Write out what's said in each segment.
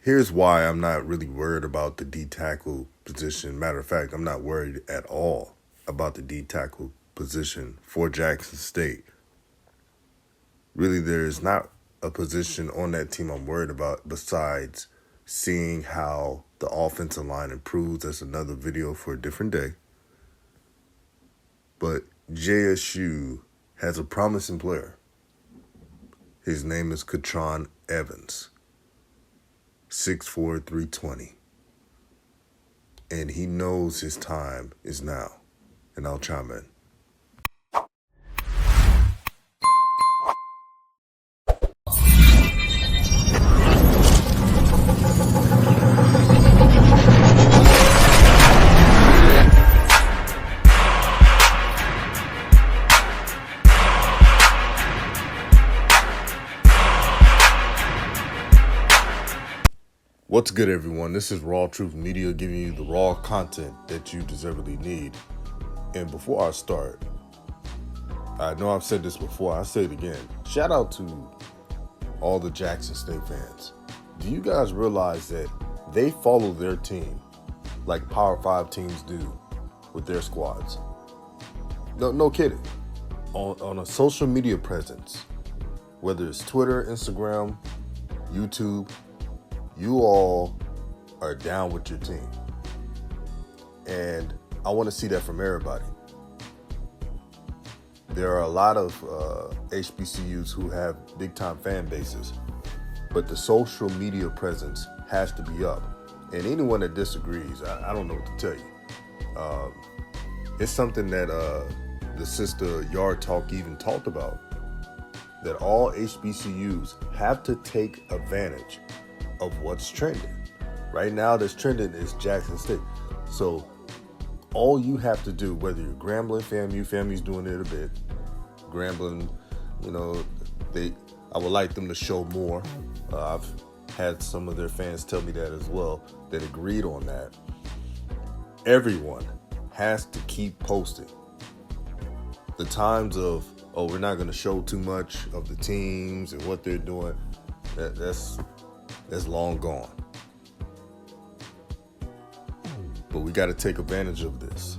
Here's why I'm not really worried about the D tackle position. Matter of fact, I'm not worried at all about the D tackle position for Jackson State. Really, there's not a position on that team I'm worried about besides seeing how the offensive line improves. That's another video for a different day. But JSU has a promising player. His name is Katron Evans, 6'4", 320. And he knows his time is now. And I'll chime in. What's good, everyone? This is RawTruth Media giving you the raw content that you deservedly need. And before I start, I know I've said this before, I'll say it again. Shout out to all the Jackson State fans. Do you guys realize that they follow their team like Power 5 teams do with their squads? No kidding. On a social media presence, whether it's Twitter, Instagram, YouTube, you all are down with your team. And I want to see that from everybody. There are a lot of HBCUs who have big-time fan bases, but the social media presence has to be up. And anyone that disagrees, I don't know what to tell you. It's something that the sister Yard Talk even talked about, that all HBCUs have to take advantage of what's trending. Right now, that's trending is Jackson State. So all you have to do, whether you're Grambling, FAMU's doing it a bit. Grambling, I would like them to show more. I've had some of their fans tell me that as well, that agreed on that. Everyone has to keep posting. The times of, we're not going to show too much of the teams and what they're doing, that's long gone. But we got to take advantage of this.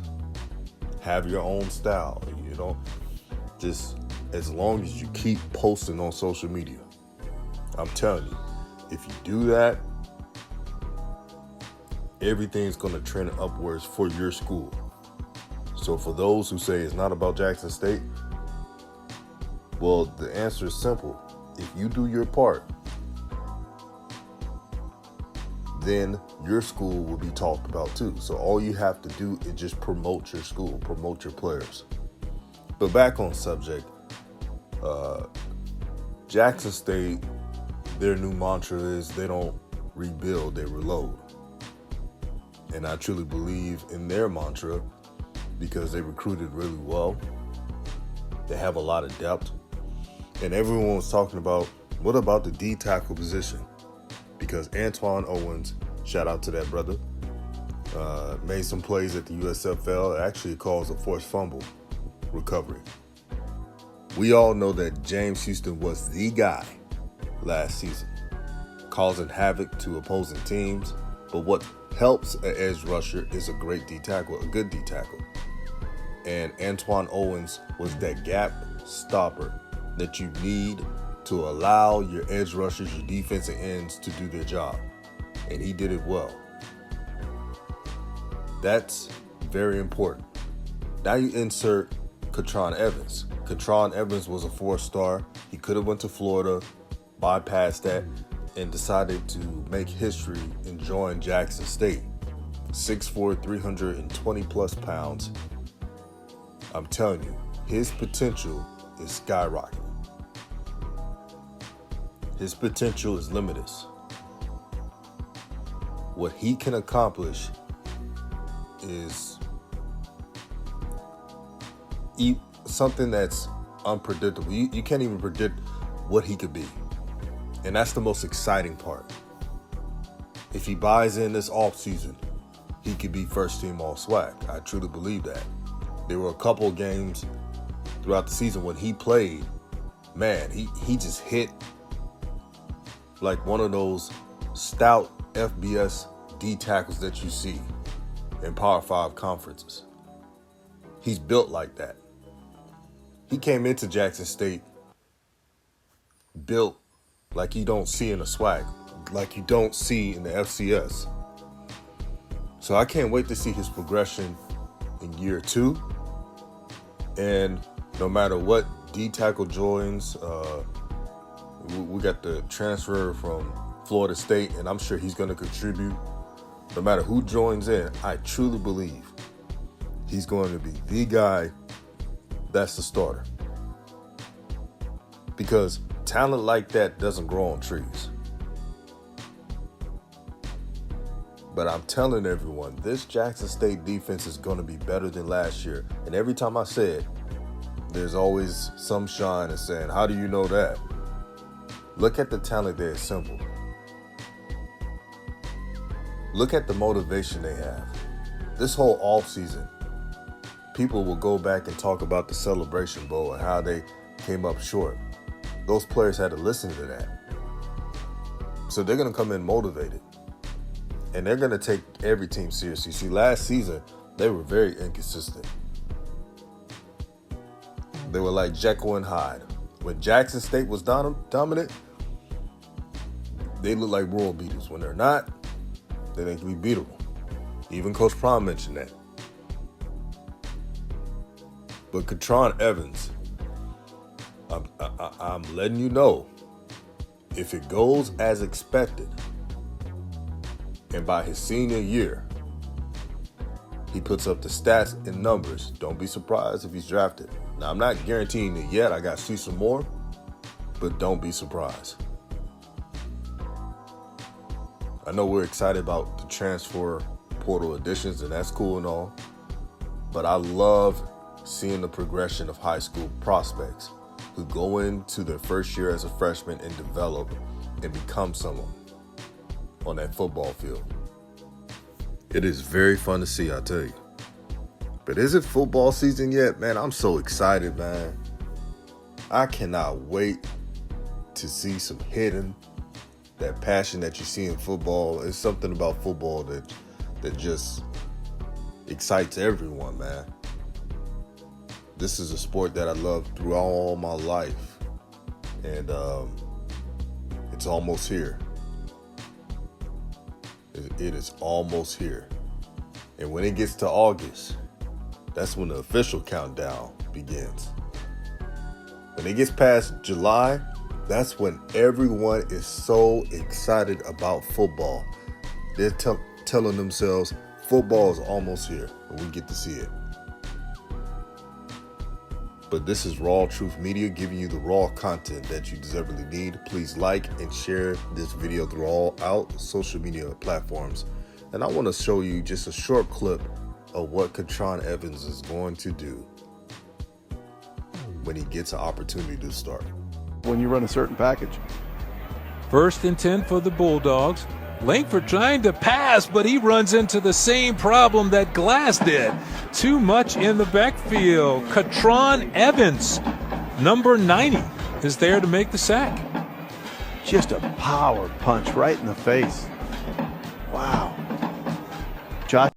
Have your own style, just as long as you keep posting on social media. I'm telling you, if you do that, everything's going to trend upwards for your school. So for those who say it's not about Jackson State, well, the answer is simple. If you do your part, then your school will be talked about too. So all you have to do is just promote your school, promote your players. But back on subject, Jackson State, their new mantra is they don't rebuild, they reload. And I truly believe in their mantra because they recruited really well. They have a lot of depth. And everyone was talking about, what about the D tackle position? Because Antoine Owens, shout out to that brother, made some plays at the USFL. It actually caused a forced fumble recovery. We all know that James Houston was the guy last season, causing havoc to opposing teams. But what helps an edge rusher is a great D tackle, a good D tackle. And Antoine Owens was that gap stopper that you need to allow your edge rushers, your defensive ends to do their job. And he did it well. That's very important. Now you insert Katron Evans. Katron Evans was a 4-star. He could have went to Florida, bypassed that, and decided to make history and join Jackson State. 6'4", 320 plus pounds. I'm telling you, his potential is skyrocketing. His potential is limitless. What he can accomplish is something that's unpredictable. You can't even predict what he could be. And that's the most exciting part. If he buys in this offseason, he could be first team all SWAC. I truly believe that. There were a couple of games throughout the season when he played, man, he just hit like one of those stout FBS D tackles that you see in Power 5 conferences. He's built like that. He came into Jackson State built like you don't see in the SWAC, like you don't see in the FCS. So I can't wait to see his progression in year 2. And no matter what D tackle joins, we got the transfer from Florida State, and I'm sure he's going to contribute. No matter who joins in, I truly believe he's going to be the guy that's the starter. Because talent like that doesn't grow on trees. But I'm telling everyone, this Jackson State defense is going to be better than last year. And every time I say it, there's always some shine and saying, how do you know that? Look at the talent they assembled. Look at the motivation they have. This whole offseason, people will go back and talk about the Celebration Bowl and how they came up short. Those players had to listen to that. So they're going to come in motivated. And they're going to take every team seriously. See, last season, they were very inconsistent. They were like Jekyll and Hyde. When Jackson State was dominant, they look like world beaters. When they're not, they think to be beatable. Even Coach Prime mentioned that. But Katron Evans, I'm letting you know, if it goes as expected, and by his senior year, he puts up the stats and numbers, don't be surprised if he's drafted. Now, I'm not guaranteeing it yet. I got to see some more, but don't be surprised. I know we're excited about the transfer portal additions, and that's cool and all, but I love seeing the progression of high school prospects who go into their first year as a freshman and develop and become someone on that football field. It is very fun to see, I tell you. But is it football season yet? Man, I'm so excited, man. I cannot wait to see some hitting. That passion that you see in football is something about football that just excites everyone, man. This is a sport that I loved throughout all my life. And it's almost here. It is almost here. And when it gets to August, that's when the official countdown begins. When it gets past July, that's when everyone is so excited about football. They're telling themselves football is almost here, and we get to see it. But this is RawTruth Media giving you the raw content that you deservedly need. Please like and share this video through all social media platforms. And I want to show you just a short clip of what Katron Evans is going to do when he gets an opportunity to start. When you run a certain package. 1st and 10 for the Bulldogs. Langford trying to pass, but he runs into the same problem that Glass did. Too much in the backfield. Katron Evans, number 90, is there to make the sack. Just a power punch right in the face. Wow. Josh.